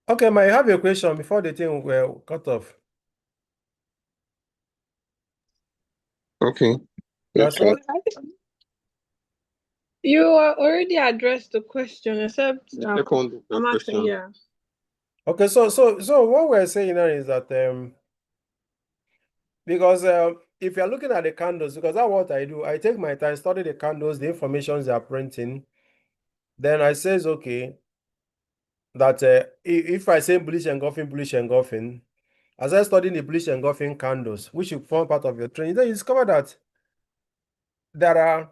Okay, I have a question before the thing will cut off. Okay. Yeah, Okay. so I think you already addressed the question, except Second I'm asking, question. yeah. okay, so what we're saying now is that because if you're looking at the candles, because that's what I do, I take my time, study the candles, the information they are printing, then I says okay that if I say bullish engulfing, as I study the bullish engulfing candles, which will form part of your training, then you discover that there are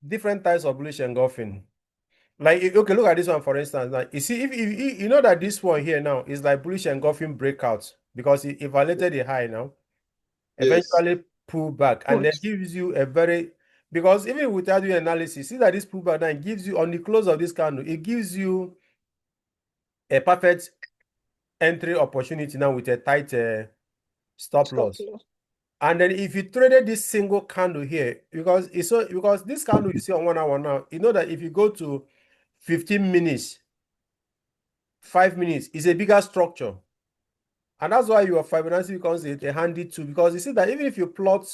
different types of bullish engulfing. Like, okay, look at this one for instance. Now, you see, if you know that this one here now is like bullish engulfing breakout because it violated the high now, Yes. eventually pull back, and then What? gives you a very because even without doing analysis, see that this pullback now gives you on the close of this candle, it gives you a perfect entry opportunity now with a tight stop Stop loss. loss. And then if you traded this single candle here, because this candle you see on 1 hour now, you know that if you go to 15 minutes, 5 minutes is a bigger structure. And that's why your Fibonacci becomes a handy tool because you see that even if you plot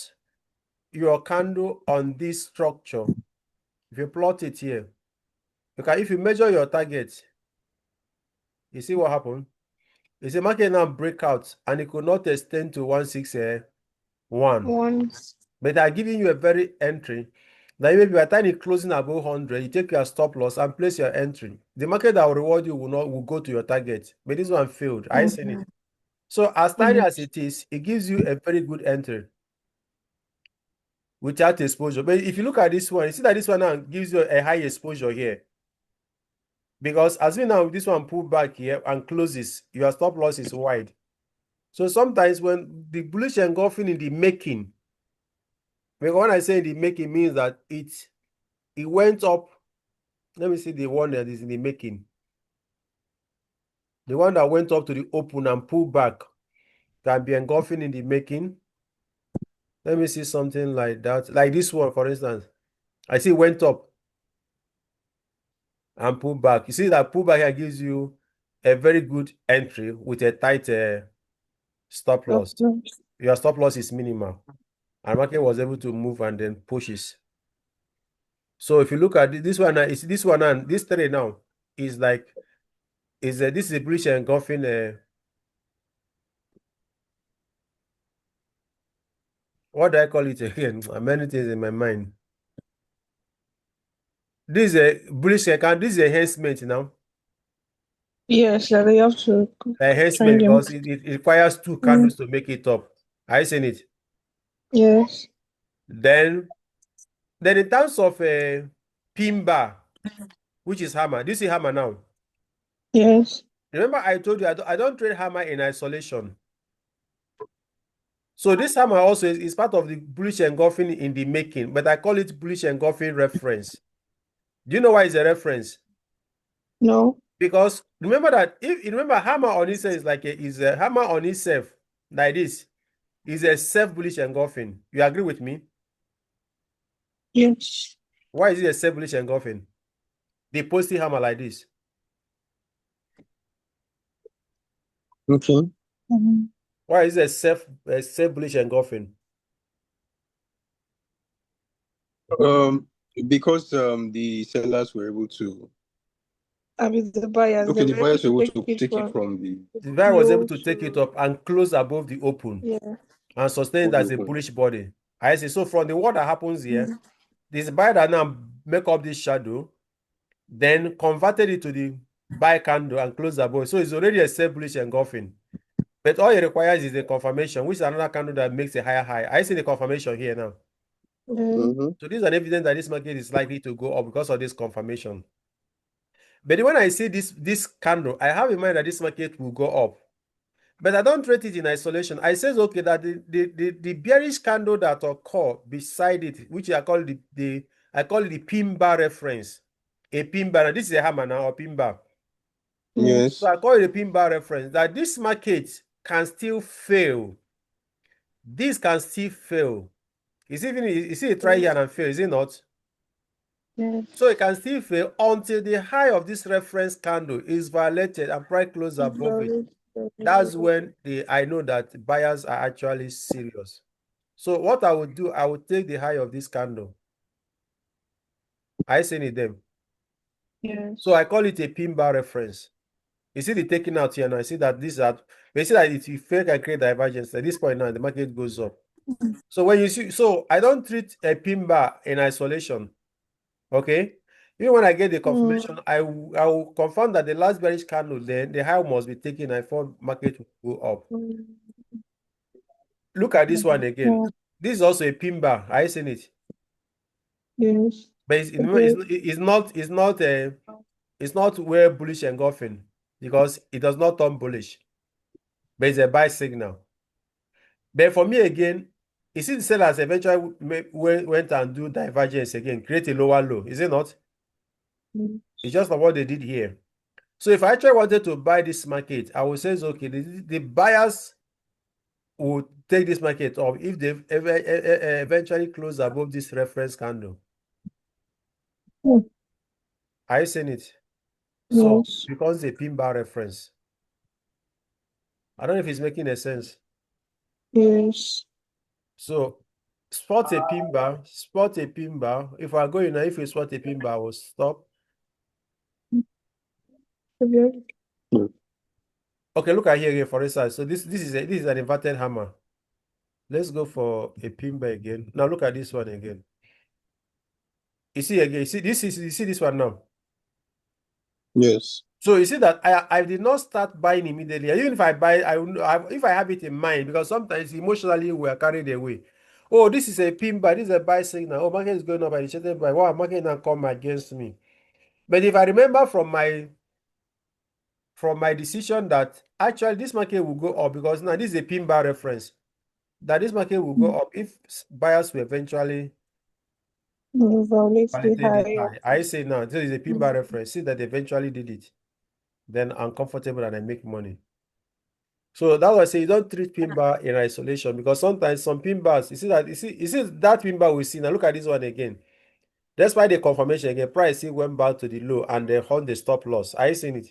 your candle on this structure, if you plot it here, if you measure your target, you see what happened? You see market now breakout and it could not extend to 161. Once. But they're giving you a very entry. Now maybe by the time it closing above 100, you take your stop loss and place your entry. The market that will reward you will go to your target. But this one failed. I seen it. So as tiny Mhm. as it is, it gives you a very good entry without exposure. But if you look at this one, you see that this one now gives you a high exposure here. Because as we now this one pull back here and closes, your stop loss is wide. So sometimes when the bullish engulfing in the making, because when I say in the making means that it went up. Let me see the one that is in the making. The one that went up to the open and pulled back can be engulfing in the making. Let me see something like that. Like this one, for instance. I see it went up and pulled back. You see that pullback here gives you a very good entry with a tight stop Stop loss. loss. Your stop loss is minimal. And market was able to move and then pushes. So if you look at this one, it's this one and this trade now is like this is a bullish engulfing. What do I call it again? Many things in my mind. This is a bullish account. This is enhancement now. Yes, like you have to Enhancement train them. because it requires two Mm. candles to make it up. I seen it. Yes. Then, then in terms of a pin bar, which is hammer. This is hammer now. Yes. Remember, I told you I don't trade hammer in isolation. So this hammer also is part of the bullish engulfing in the making, but I call it bullish engulfing reference. Do you know why it's a reference? No. Because remember that if you remember hammer on itself is a hammer on itself like this is a self-bullish engulfing. You agree with me? Yes. Why is it a self-bullish engulfing? The positive hammer like this. Okay. Mhm. Why is it a self-bullish engulfing? Um, because the sellers were able to, I mean, the buyers, they okay, the were able buyers were to able take to it take it from from the The buyer was able low to take it to, up and close above the open yeah. and sustain it from the as a open. bullish body. I see. So from the what that happens here, Mhm. this buyer that now make up this shadow, then converted it to the buy candle and close above. So it's already a self-bullish engulfing. But all it requires is the confirmation, which is another candle that makes a higher high. I see the confirmation here now. Yeah. Mm-hmm. So this is an evidence that this market is likely to go up because of this confirmation. But when I see this candle, I have in mind that this market will go up. But I don't rate it in isolation. I says okay that the bearish candle that occur beside it, which I call I call it the pin bar reference. A pin bar. This is a hammer now, or pin bar. So Yes. I call it a pin bar reference that this market can still fail. This can still fail. Is it try here and fail, is it not? Yes. So it can still fail until the high of this reference candle is violated and price close above it. That's when I know that buyers are actually serious. So what I would do, I would take the high of this candle. I seen it them. Yes. So I call it a pin bar reference. You see the taking out here now. I see that this are, but you see that if you fail and create divergence at this point now, the market goes up. So when you see, so I don't treat a pin bar in isolation. Okay. Even when I get the confirmation, I will confirm that the last bearish candle, then the high must be taken before market will go up. Look at this one again. This is also a pin bar. Are you seeing it? Yes. But it's not where bullish engulfing because it does not turn bullish. But it's a buy signal. But for me again, you see the sellers eventually went and do divergence again, create a lower low. Is it not? It's just like what they did here. So if I actually wanted to buy this market, I would say, okay, the buyers will take this market off if they eventually close above this reference candle. Are you seeing it? So Yes. because a pin bar reference. I don't know if it's making a sense. Yes. So spot a pin bar, spot a pin bar. If I go in, if you spot a pin bar, I will stop. Yes. Okay, look at here again, for instance. So this is an inverted hammer. Let's go for a pin bar again. Now look at this one again. You see again, you see this one now. Yes. So you see that I did not start buying immediately. Even if I buy, if I have it in mind, because sometimes emotionally we are carried away. Oh, this is a pin bar, this is a buy signal. Oh, market is going up, I shouldn't buy. Wow, market now come against me. But if I remember from my decision that actually this market will go up because now this is a pin bar reference, that this market will go up if buyers will eventually Violate the validate this high. high. I say now this is a pin bar reference. See that they eventually did it. Then I'm comfortable and I make money. So that's why I say you don't treat pin bar in isolation because sometimes some pin bars, you see that pin bar we see now. Look at this one again. That's why the confirmation again, price still went back to the low and they hold the stop loss. Are you seeing it?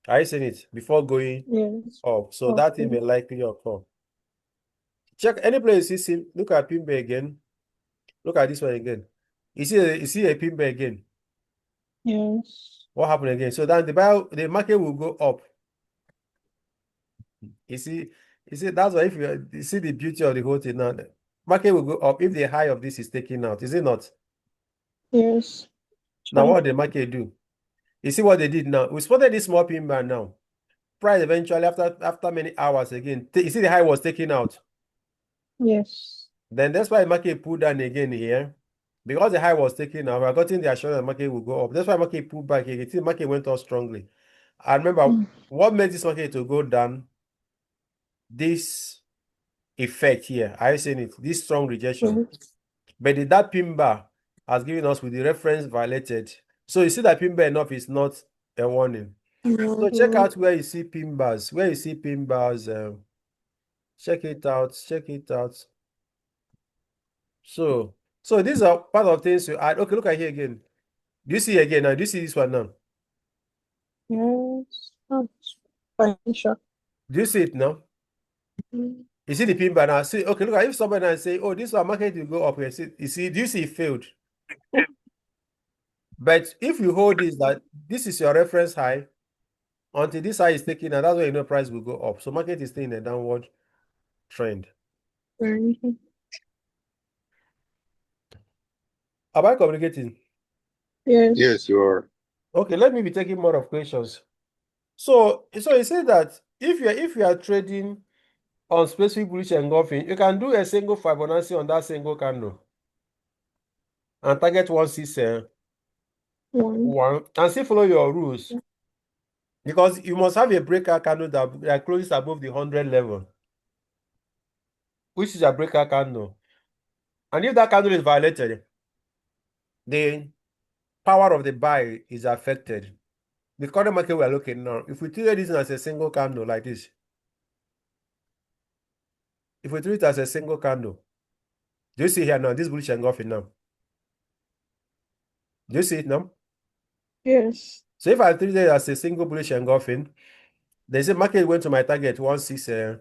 Are you seeing it before going Yes. up? So that thing Okay. may likely occur. Check any place you see. Look at pin bar again. Look at this one again. You see a pin bar again. Yes. What happened again? So then the market will go up. You see, that's why if you see the beauty of the whole thing now, the market will go up if the high of this is taken out, is it not? Yes. Now, True. what did the market do? You see what they did now? We spotted this small pin bar now. Price eventually, after many hours again, you see the high was taken out. Yes. Then that's why the market pulled down again here. Because the high was taken out, we are getting the assurance the market will go up. That's why market pulled back again. The market went up strongly. I remember what made this market to go down, this effect here. Are you seeing it? This strong rejection. Yes. But that pin bar has given us with the reference violated. So you see that pin bar enough is not a warning. So check out where you see pin bars. Where you see pin bars, check it out. Check it out. So these are part of things you add. Okay, look at here again. Do you see again now? Do you see this one now? Yes. Oh, financial. Do you see it now? You see the pin bar now? See, okay, look at if somebody now say, oh, this one market will go up here. See, you see, do you see it failed? But if you hold this, that this is your reference high, until this high is taken, and that's when you know price will go up. So market is still in a downward trend. Am I communicating? Yes. Yes, you are. Okay, let me be taking more of questions. So you say that if you are trading on specific bullish engulfing, you can do a single Fibonacci on that single candle and target 161 and still follow your rules because you must have a breakout candle that closes above the 100 level, which is a breakout candle. And if that candle is violated, the power of the buy is affected. The current market we are looking now, if we treat this as a single candle like this, if we treat it as a single candle, do you see here now, this bullish engulfing now? Do you see it now? Yes. So if I treat it as a single bullish engulfing, there's a market went to my target 161.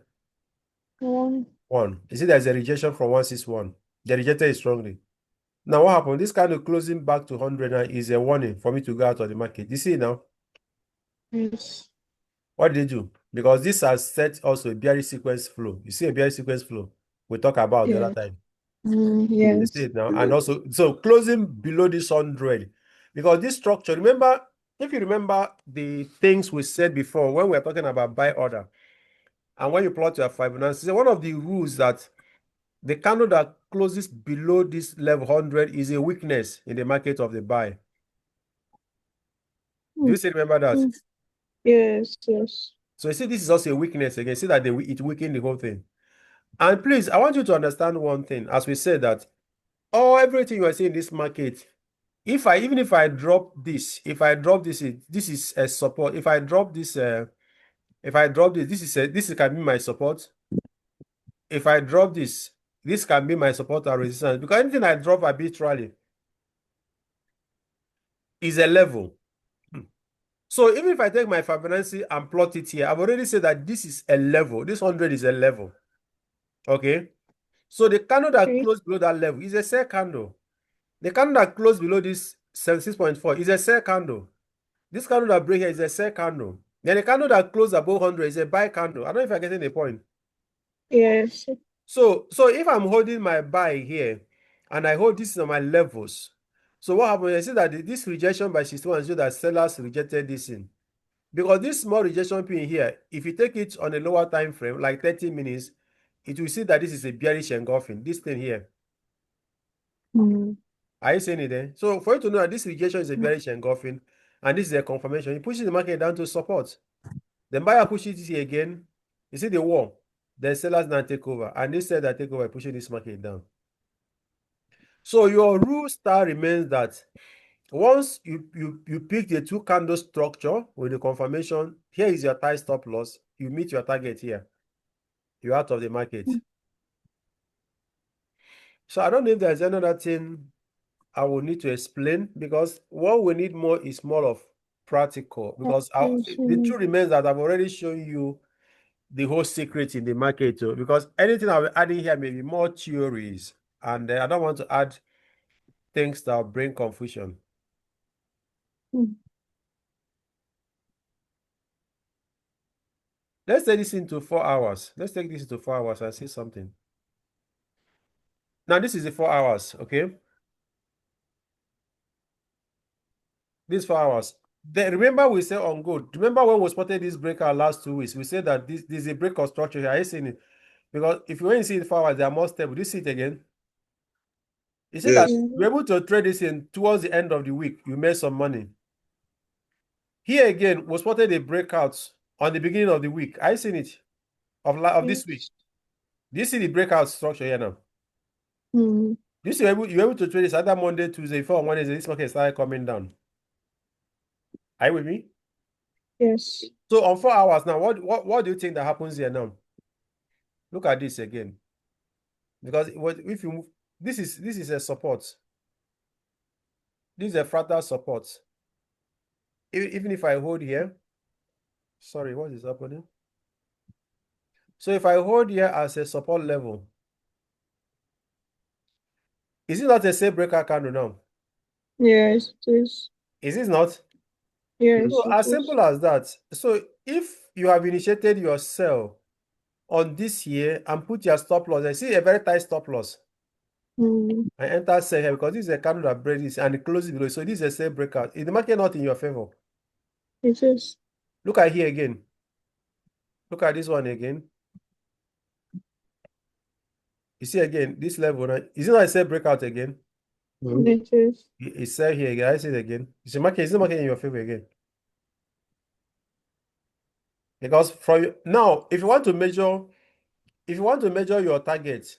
You see, there's a rejection from 161. They rejected it strongly. Now, what happened? This kind of closing back to 100 now is a warning for me to go out of the market. You see now? Yes. What did they do? Because this has set also a bearish sequence flow. You see a bearish sequence flow we talked about the other Yes. time. You Yes. see it now. And also, so closing below this 100. Because this structure, remember, if you remember the things we said before when we were talking about buy order, and when you plot your Fibonacci, one of the rules that the candle that closes below this level 100 is a weakness in the market of the buy. Do you still remember that? Yes, yes. So you see, this is also a weakness again. See that it weakened the whole thing. And please, I want you to understand one thing. As we said that everything you are seeing in this market, even if I drop this, this is a support. If I drop this, this can be my support. If I drop this can be my support and resistance, because anything I drop arbitrarily is a level. So even if I take my Fibonacci and plot it here, I've already said that this is a level. This 100 is a level. Okay. So the candle that closed below that level is a sell candle. The candle that closed below this 76.4 is a sell candle. This candle that break here is a sell candle. Then the candle that closed above 100 is a buy candle. I don't know if I'm getting the point. Yes. So if I'm holding my buy here and I hold this on my levels, so what happens? I see that this rejection by 61 shows that sellers rejected this in. Because this small rejection pin here, if you take it on a lower time frame, like 30 minutes, it will see that this is a bearish engulfing. This thing here. Are you seeing it there? So for you to know that this rejection is a bearish engulfing, and this is a confirmation, it pushes the market down to support. Then buyer pushes it here again. You see the wall. Then sellers now take over. And this said that take over pushing this market down. So your rule star remains that once you pick the two candle structure with the confirmation, here is your tie stop loss. You meet your target here. You're out of the market. So I don't know if there's another thing I will need to explain, because what we need more is more of practical, because the truth remains that I've already shown you the whole secret in the market too, because anything I'll be adding here may be more theories, and I don't want to add things that will bring confusion. Let's take this into 4 hours. Let's take this into 4 hours and see something. Now, this is the 4 hours, okay? This 4 hours. Then remember we said on gold. Remember when we spotted this breakout last 2 weeks, we said that this is a break of structure here. Are you seeing it? Because if you want to see it 4 hours, they are more stable. Do you see it again? You see that you're able to trade this in towards the end of the week. You made some money. Here again, we spotted a breakout on the beginning of the week. Are you seeing it? Of this week. Do you see the breakout structure here now? This you're able to trade this either Monday, Tuesday, before Wednesday. This market started coming down. Are you with me? Yes. So on 4 hours now, what do you think that happens here now? Look at this again. Because if you move, this is a support. This is a fractal support. Even if I hold here, sorry, what is happening? So if I hold here as a support level, is it not a same breaker candle now? Yes, it is. Is it not? Yes. So as simple as that. So if you have initiated your sell on this here and put your stop loss, I see a very tight stop loss. I enter sell here because this is a candle that breaks this and it closes below. So this is a sell breakout. Is the market not in your favor? It is. Look at here again. Look at this one again. You see again, this level, right? Is it not a sell breakout again? It is. It's sell here again. I see it again. Is the market in your favor again? Because from now, if you want to measure your target,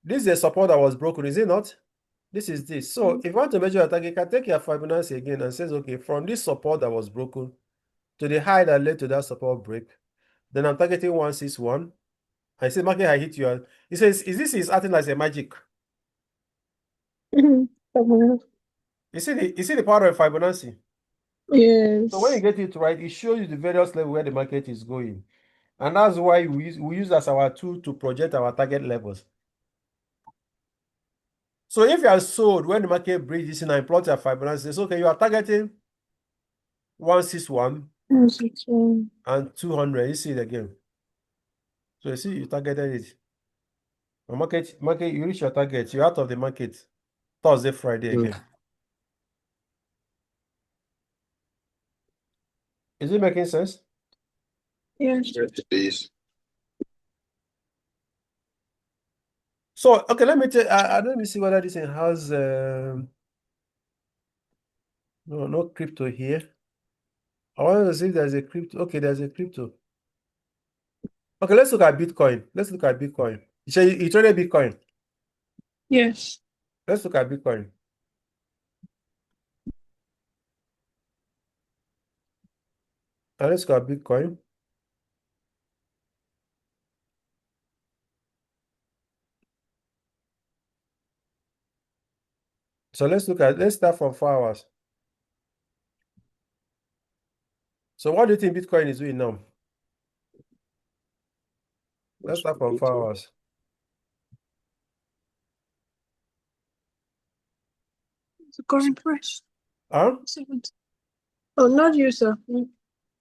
this is a support that was broken, is it not? This is this. So if you want to measure your target, you can take your Fibonacci again and says, okay, from this support that was broken to the high that led to that support break, then I'm targeting 161. I say market high hit you. He says, is acting like a magic? You see the power of Fibonacci? Yes. So when you get it right, it shows you the various level where the market is going. And that's why we use as our tool to project our target levels. So if you are sold when the market breaks in and plot your Fibonacci, it's okay, you are targeting 161 161. and 200. You see it again. So you see, you targeted it. The market, you reach your target, you're out of the market Thursday, Friday again. Is it making sense? Yes. Yes, it is. So okay, let me see whether this thing has no crypto here. I want to see if there's a crypto. Okay, there's a crypto. Okay, let's look at Bitcoin. You traded Bitcoin. Yes. Let's look at Bitcoin. And let's look at Bitcoin. So let's start from 4 hours. So what do you think Bitcoin is doing now? Let's start from 4 hours. The current price. Huh? Oh, not you, sir.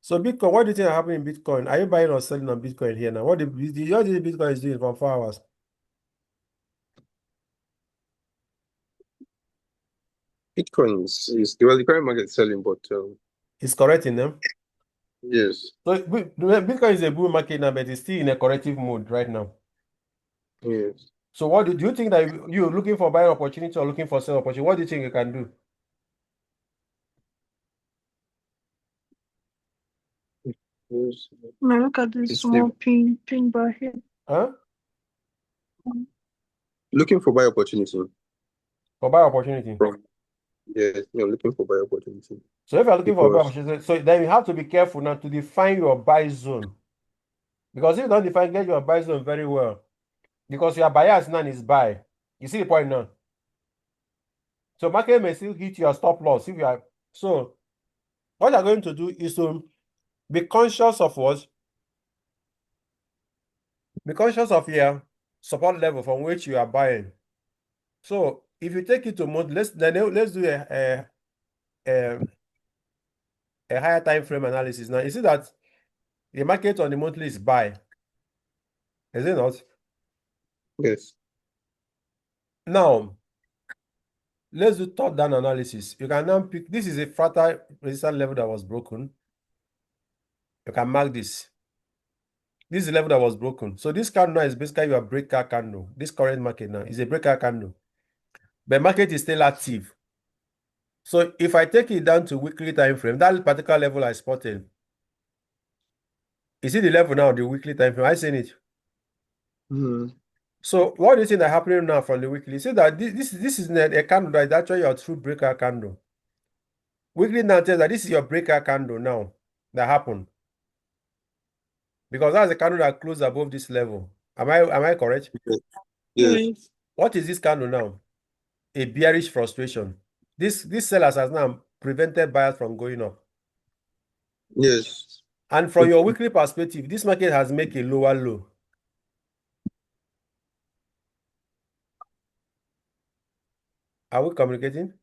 So Bitcoin, what do you think happened in Bitcoin? Are you buying or selling on Bitcoin here now? What do you think Bitcoin is doing from 4 hours? Bitcoin is well, the current market is selling, but It's correcting them. yes, So Bitcoin is a bull market now, but it's still in a corrective mode right now. yes. So what do you think that you're looking for buying opportunity or looking for sell opportunity? What do you think you can do? Yes. Now look at this It's small pin bar here. Huh? looking for buy opportunity. For buy opportunity. From yes, looking for buy opportunity So if you're looking for a buy because opportunity, so then you have to be careful now to define your buy zone. Because if you don't get your buy zone very well, because your bias now is buy. You see the point now? So market may still hit your stop loss if you are. So what you're going to do is to be conscious of what? Be conscious of your support level from which you are buying. So if you take it to month, let's do a higher time frame analysis. Now, you see that the market on the monthly is buy, is it not? yes, Now, let's do top-down analysis. You can now pick, this is a fractal resistance level that was broken. You can mark this. This is the level that was broken. So this candle now is basically your breaker candle. This current market now is a breaker candle. But market is still active. So if I take it down to weekly time frame, that particular level I spotted, you see the level now, the weekly time frame, I seen it. So what do you think that happening now from the weekly? You see that this is a candle that is actually your true breaker candle. Weekly now tells that this is your breaker candle now that happened. Because that's the candle that closed above this level. Am I correct? yes, What is this candle now? A bearish frustration. This sellers has now prevented buyers from going up. yes. And from your weekly perspective, this market has made a lower low. Are we communicating?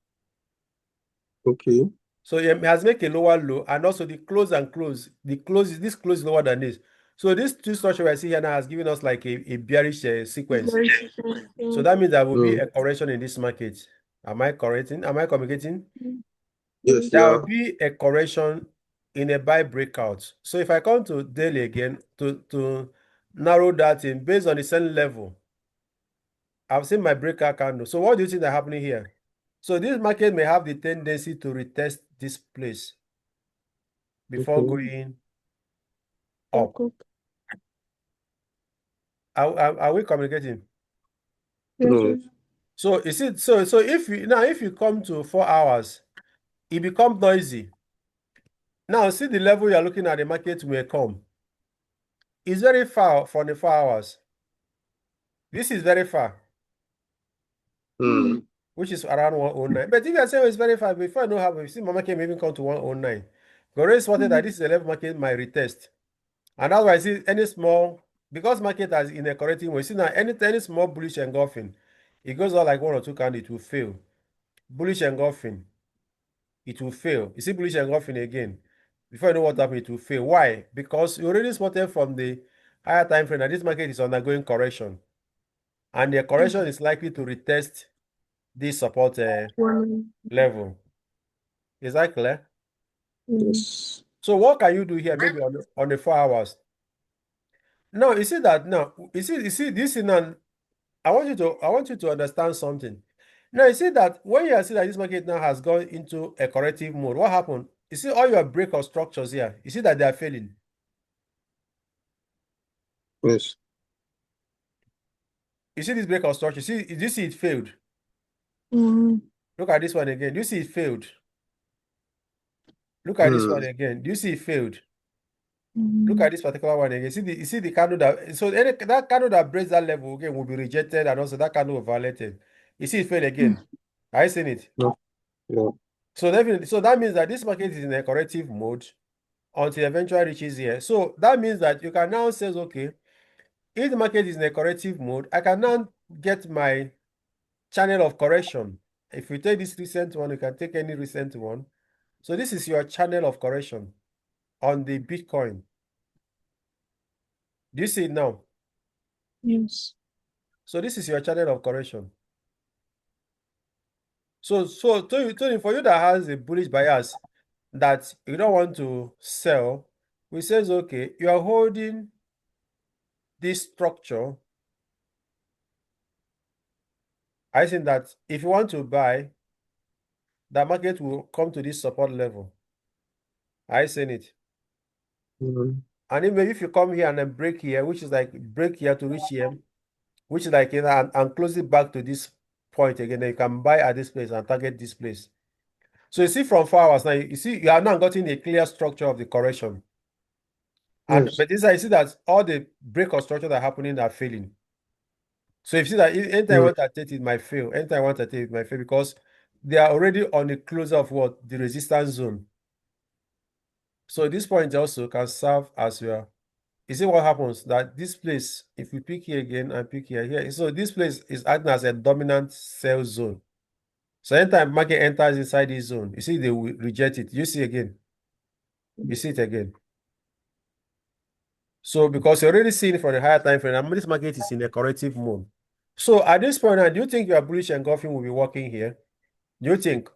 Okay. So it has made a lower low, and also the close and close. This close is lower than this. So this two structure we see here now has given us like a bearish sequence. So that means there will be a correction in this market. Am I correcting? Am I communicating? Yes, There yeah. will be a correction in a buy breakout. So if I come to daily again to narrow that in based on the same level, I've seen my breakout candle. So what do you think is happening here? So this market may have the tendency to retest this place before going up. Are we communicating? No. So is it so if you come to 4 hours, it becomes noisy. Now see the level you're looking at the market may come. It's very far from the 4 hours. This is very far. which is around 109. But if you are saying it's very far, before I know how, you see my market may even come to 109. We already spotted that this is a level market might retest. And that's why I see any small, because market has in a correcting way, see now any small bullish engulfing, it goes out like one or two candles, it will fail. Bullish engulfing, it will fail. You see bullish engulfing again. Before you know what happened, it will fail. Why? Because you already spotted from the higher time frame that this market is undergoing correction. And the correction is likely to retest this support level. Is that clear? Yes. So what can you do here? Maybe on the 4 hours. Now you see that now you see this in an I want you to understand something. Now you see that when you see that this market now has gone into a corrective mode, what happened? You see all your break of structures here. You see that they are failing. Yes. You see this break of structure. You see it failed. Look at this one again. Do you see it failed? Look at this one again. Do you see it failed? Look at this particular one again. You see the candle that that candle that breaks that level again will be rejected, and also that candle will violated. You see it fail again. Are you seeing it? No. No. So definitely, so that means that this market is in a corrective mode until eventually reaches here. So that means that you can now say, okay, if the market is in a corrective mode, I can now get my channel of correction. If you take this recent one, you can take any recent one. So this is your channel of correction on the Bitcoin. Do you see it now? Yes. So this is your channel of correction. So for you that has a bullish bias that you don't want to sell, we says, okay, you are holding this structure. I think that if you want to buy, the market will come to this support level. I seen it. And even if you come here and then break here, which is like break here to reach here, which is like, and close it back to this point again, then you can buy at this place and target this place. So you see from 4 hours now, you see you have now gotten a clear structure of the correction. And Yes. but this I see that all the break of structure that are happening are failing. So if you see that anytime I want to take it might fail, anytime I want to take it might fail because they are already on the close of what? The resistance zone. So this point also can serve as well. You see what happens? That this place, if we pick here again and pick here, so this place is acting as a dominant sell zone. So anytime market enters inside this zone, you see they will reject it. You see again. You see it again. So because you're already seeing it for the higher time frame, and this market is in a corrective mode. So at this point now, do you think your bullish engulfing will be working here? Do you think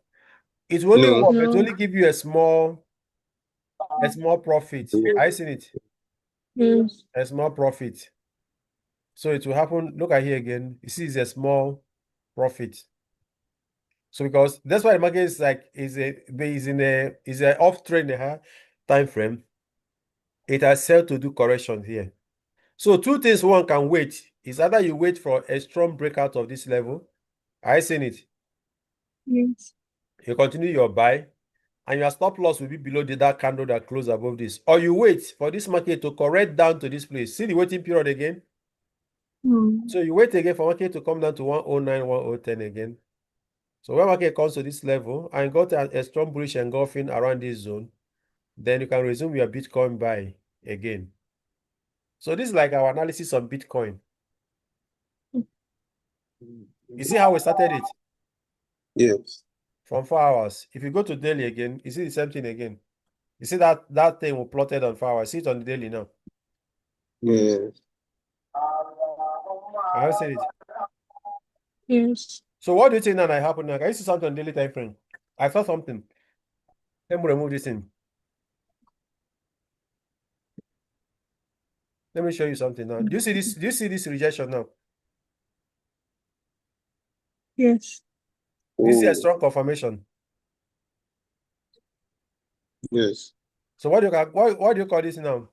it will only No. work? It will No. only give you a small profit. I seen it. Yes. A small profit. So it will happen. Look at here again. You see, it's a small profit. So because that's why the market is like is a off trend time frame. It has said to do correction here. So two things one can wait is either you wait for a strong breakout of this level. I seen it. Yes. You continue your buy, and your stop loss will be below that candle that closed above this. Or you wait for this market to correct down to this place. See the waiting period again. So you wait again for market to come down to 109, 1010 again. So when market comes to this level and got a strong bullish engulfing around this zone, then you can resume your Bitcoin buy again. So this is like our analysis on Bitcoin. You see how we started it? Yes. From 4 hours. If you go to daily again, you see the same thing again. You see that thing we plotted on 4 hours. See it on the daily now. Yes. I have said it. Yes. So what do you think that might happen now? Can you see something on daily time frame? I saw something. Let me remove this thing. Let me show you something now. Do you see this? Do you see this rejection now? Yes. This is a Oh, strong confirmation. yes. So what do you call this now?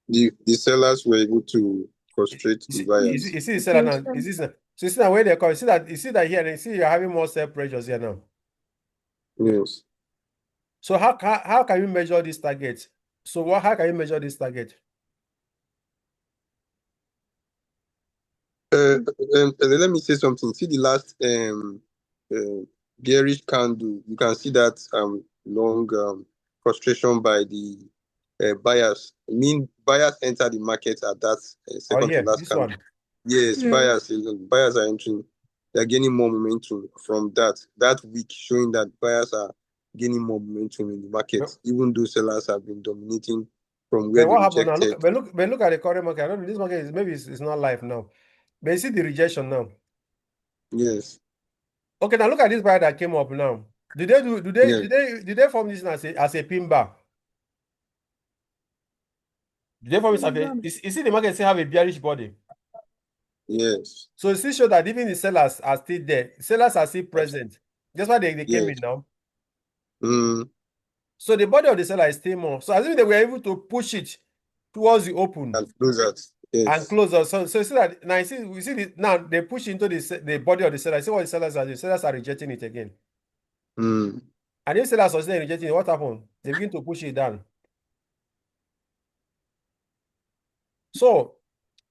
The sellers were able to frustrate the buyers. You see the seller now. Is this now? So you see now where they call. You see that here. You see you're having more sell pressures here now. Yes. So how can you measure this target? So how can you measure this target? let me say something. See the last bearish candle. You can see that long frustration by the buyers. I mean, buyers enter the market at that Oh second yeah, to last this candle. one. Yes, buyers are entering. They're gaining more momentum from that week, showing that buyers are gaining more momentum in the market, But, even though sellers have been dominating from where but they what happened now? rejected. But look at the current market. I don't know, this market is maybe it's not live now. But you see the rejection now. Yes, Okay, now look at this buyer that came up now. Did they do yes, did they form this as a pin bar? Did they form this as a you see the market still have a bearish body. yes, So it still show that even the sellers are still there. Sellers are still present. That's why they came yes. in now. Mm, So the body of the seller is still more. So as if they were able to push it towards the open and close that. and Yes. close us. So you see that now you see we see now they push into the body of the seller. See what the sellers are doing. Sellers are rejecting it again. Mm, And if sellers are still rejecting it, what happened? They begin to push it down. So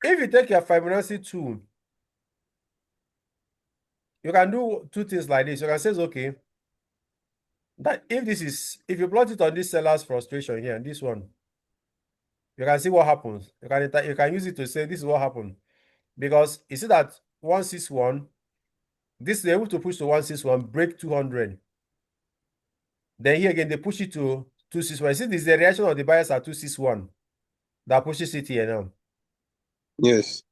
if you take your Fibonacci tool, you can do two things like this. You can say, okay, that if you plot it on this seller's frustration here, this one, you can see what happens. You can use it to say this is what happened. Because you see that 161, this is able to push to 161, break 200. Then here again, they push it to 261. See, this is the reaction of the buyers at 261 that pushes it here now. yes.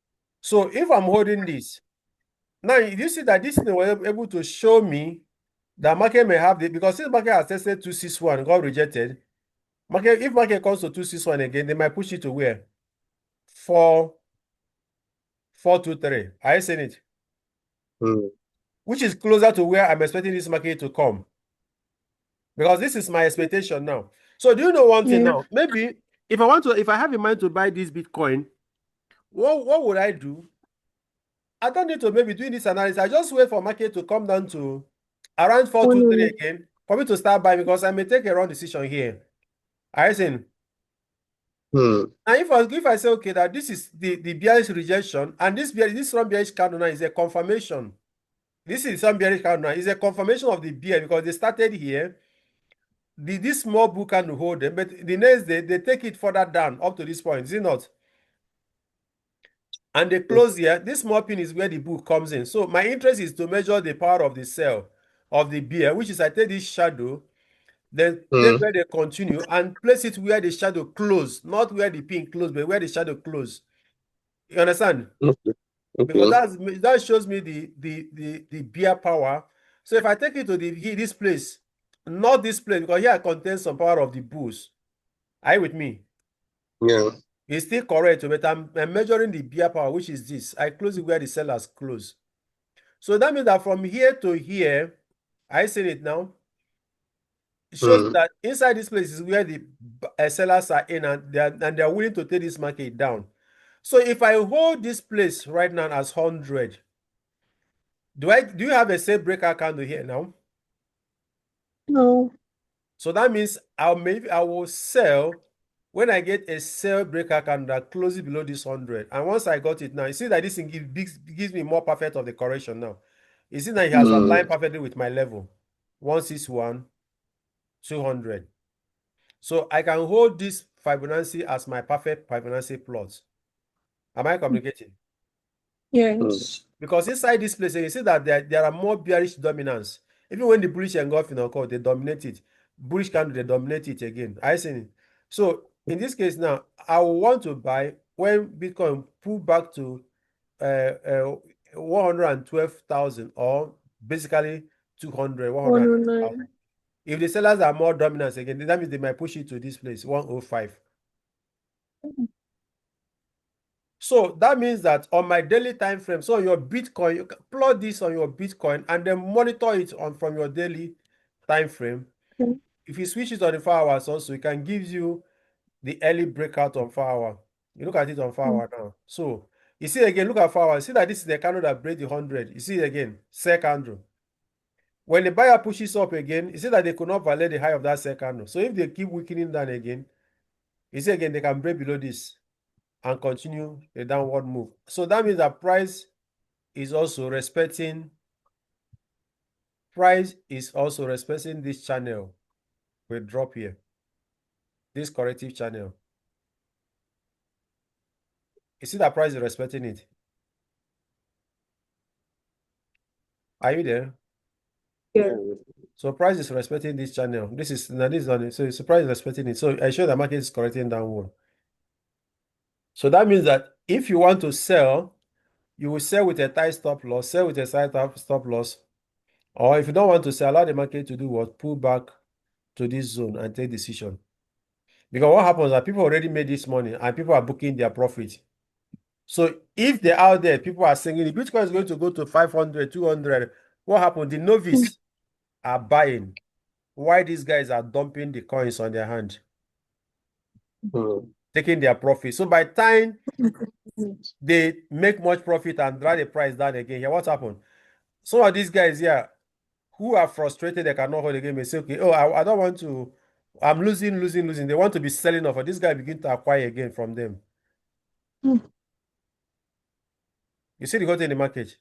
So if I'm holding this, now you see that this thing was able to show me that market may have the because this market has tested 261, got rejected. If market comes to 261 again, they might push it to where? 423. Are you seeing it? Mm, Which is closer to where I'm expecting this market to come. Because this is my expectation now. So do you know one thing now? Maybe if I have in mind to buy this Bitcoin, what would I do? I don't need to maybe doing this analysis. I just wait for market to come down to around 423 again for me to start buying because I may take a wrong decision here. I think. mm, And if I say okay that this is the bearish rejection and this one bearish candle now is a confirmation. This is some bearish candle now is a confirmation of the bear because they started here. This small book candle hold them, but the next day they take it further down up to this point. Is it not? And they close here. This small pin is where the book comes in. So my interest is to measure the power of the sell of the bear, which is I take this shadow, then take mm. where they continue and place it where the shadow close, not where the pin close, but where the shadow close. You understand? Okay. Because Okay. that shows me the bear power. So if I take it to this place, not this place, because here I contain some power of the bulls. Are you with me? Yeah. It's still correct, but I'm measuring the bear power, which is this. I close it where the sellers close. So that means that from here to here, I see it now. It shows Mm, that inside this place is where the sellers are in and they're willing to take this market down. So if I hold this place right now as 100, do you have a sale breaker candle here now? No. So that means I will sell when I get a sell breaker candle that closes below this 100. And once I got it now, you see that this thing gives me more perfect of the correction now. You see that it has aligned mm, perfectly with my level. 161, 200. So I can hold this Fibonacci as my perfect Fibonacci plot. Am I communicating? mm. Yes. Because inside this place, you see that there are more bearish dominance. Even when the bullish engulfing occur, they dominate it. Bullish candle, they dominate it again. I see it. So in this case now, I will want to buy when Bitcoin pull back to uh, uh, 112,000 or basically 200, 100,000. 109. If the sellers are more dominant again, that means they might push it to this place, 105. So that means that on my daily time frame, so your Bitcoin, you can plot this on your Bitcoin and then monitor it on from your daily time frame. Okay. If you switch it on the 4 hours also, it can give you the early breakout on 4 hour. You look at it on 4 hour now. So you see again, look at 4 hours. See that this is the candle that break the 100. You see it again, sell candle. When the buyer pushes up again, you see that they could not violate the high of that sell candle. So if they keep weakening down again, you see again, they can break below this and continue the downward move. So that means that price is also respecting this channel. We drop here. This corrective channel. You see that price is respecting it. Are you there? Yeah. So price is respecting this channel. This is on it. So it's price is respecting it. So I show the market is correcting downward. So that means that if you want to sell, you will sell with a tight stop loss, sell with a side stop loss. Or if you don't want to sell, allow the market to do what? Pull back to this zone and take decision. Because what happens is that people already made this money and people are booking their profit. So if they're out there, people are saying the Bitcoin is going to go to 500, 200. What happened? The novice are buying. Why these guys are dumping the coins on their hand, taking their profit. So by the time they make much profit and drive the price down again, here what happened? Some of these guys here who are frustrated, they cannot hold the game, they say, okay, oh, I don't want to, I'm losing. They want to be selling off, and this guy begin to acquire again from them. You see the growth in the market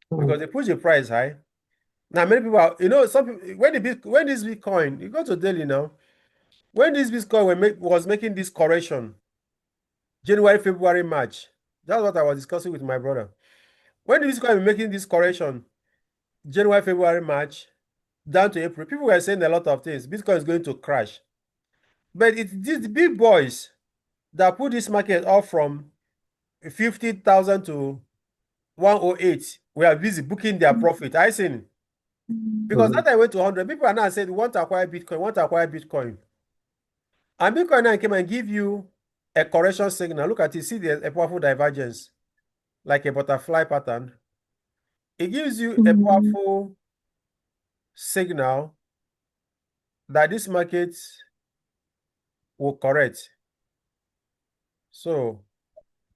because they push the price high. Now many people are, some people when this Bitcoin, you go to daily now, when this Bitcoin was making this correction, January, February, March, that's what I was discussing with my brother. When the Bitcoin was making this correction, January, February, March, down to April, people were saying a lot of things. Bitcoin is going to crash. But it's these big boys that put this market off from 50,000 to 108. We are busy booking their profit. I seen. Because that I went to 100, people are now saying, we want to acquire Bitcoin. And Bitcoin now came and give you a correction signal. Look at it, see there's a powerful divergence, like a butterfly pattern. It gives you a powerful signal that this market will correct. So,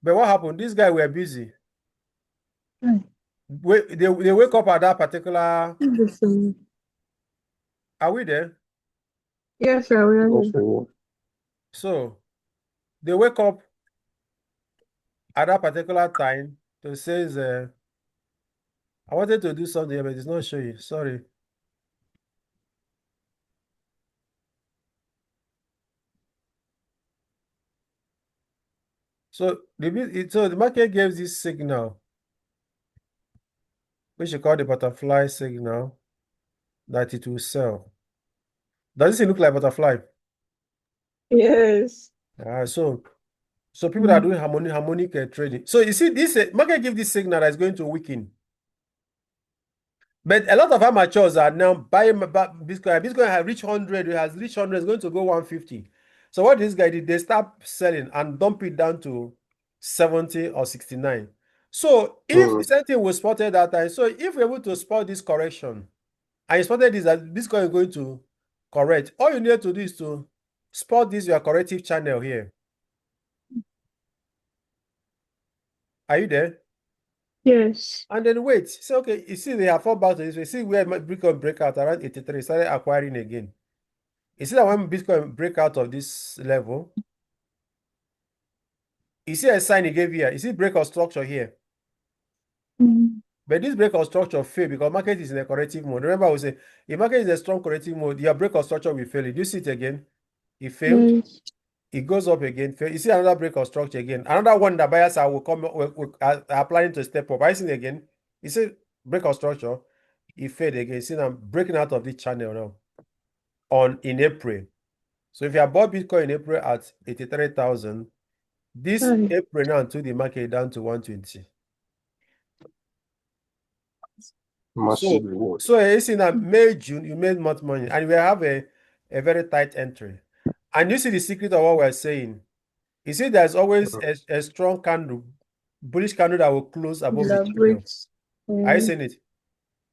but what happened? These guys were busy. They wake up at that particular. Are we there? Yes, sir. We are here. So they wake up at that particular time to says, I wanted to do something, but it's not showing. Sorry. So the market gives this signal, which you call the butterfly signal, that it will sell. Does it look like butterfly? Yes. So people that are doing harmonic trading. So you see, this market give this signal that is going to weaken. But a lot of amateurs are now buying Bitcoin. Bitcoin has reached 100. It has reached 100. It's going to go 150. So what this guy did, they start selling and dump it down to 70 or 69. So if the same thing was spotted that time, so if we're able to spot this correction, and you spotted this, that Bitcoin is going to correct, all you need to do is to spot this your corrective channel here. Are you there? Yes. And then wait. Say, okay, you see, they have fall back to this way. See where Bitcoin break out around 83, started acquiring again. You see that when Bitcoin break out of this level, you see a sign he gave here. You see break of structure here. But this break of structure failed because market is in a corrective mode. Remember, I was saying, if market is in a strong corrective mode, your break of structure will fail. Did you see it again? It failed. Yes. It goes up again. You see another break of structure again. Another one that buyers are planning to step up. I see it again. You see break of structure. It failed again. You see, I'm breaking out of this channel now in April. So if you have bought Bitcoin in April at 83,000, this April now to the market down to 120. Massive reward. So you see now May, June, you made much money, and we have a very tight entry. And you see the secret of what we're saying. You see, there's always a strong candle, bullish candle that will close above the channel. Are you seeing it?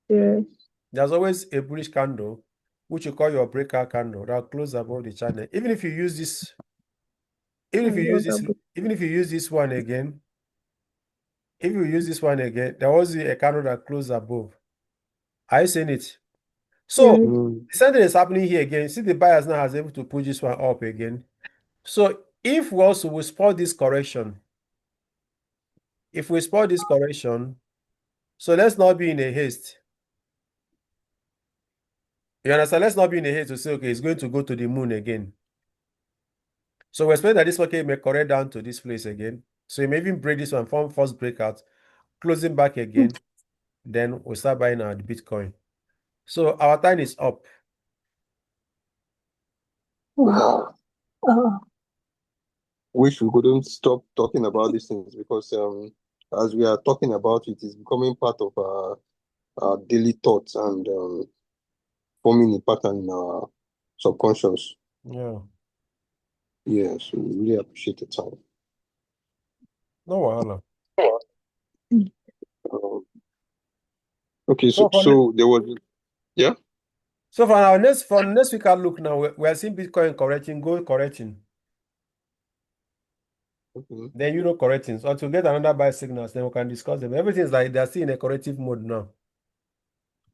Yes. There's always a bullish candle, which you call your breakout candle, that will close above the channel. Even if you use this one again, there was a candle that closed above. Are you seeing it? So the same thing is happening here again. See, the buyers now has able to push this one up again. So if we also will spot this correction, if we spot this correction, so let's not be in a haste. You understand? Let's not be in a haste to say, okay, it's going to go to the moon again. So we expect that this market may correct down to this place again. So you may even break this one, form first breakout, closing back again. Then we'll start buying our Bitcoin. So our time is up. Wow. Wish we couldn't stop talking about these things because as we are talking about it, it's becoming part of our daily thoughts and forming a pattern in our subconscious. Yeah. Yes, we really appreciate the time. No wahala. Okay, So so there was, yeah. So for next week outlook now, we are seeing Bitcoin correcting, gold correcting, Okay. then Euro correcting. So to get another buy signals, then we can discuss them. Everything's like they're still in a corrective mode now.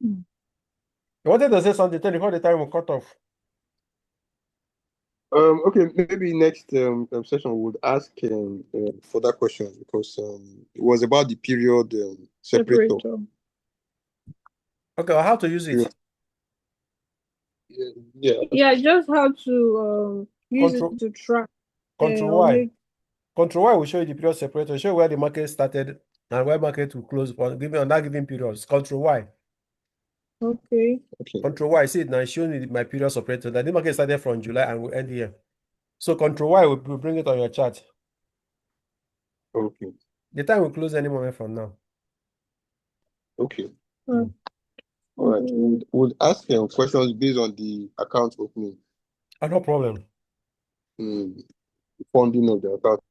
You wanted to say something before the time will cut off. Okay, maybe next session we would ask further questions because it was about the period separator. Okay, well, how to use it? Yeah. Just how to use Control it to track. Control or Y. make Control Y will show you the period separator, show where the market started and where market will close on that given periods. Control Y. Okay. Control Y, see it now, it's showing me my period separator. That the market started from July and will end here. So Control Y will bring it on your chart. Okay. The time will close any moment from now. Okay. Hmm. All right. We'll ask questions based on the account opening. No problem. Funding of the account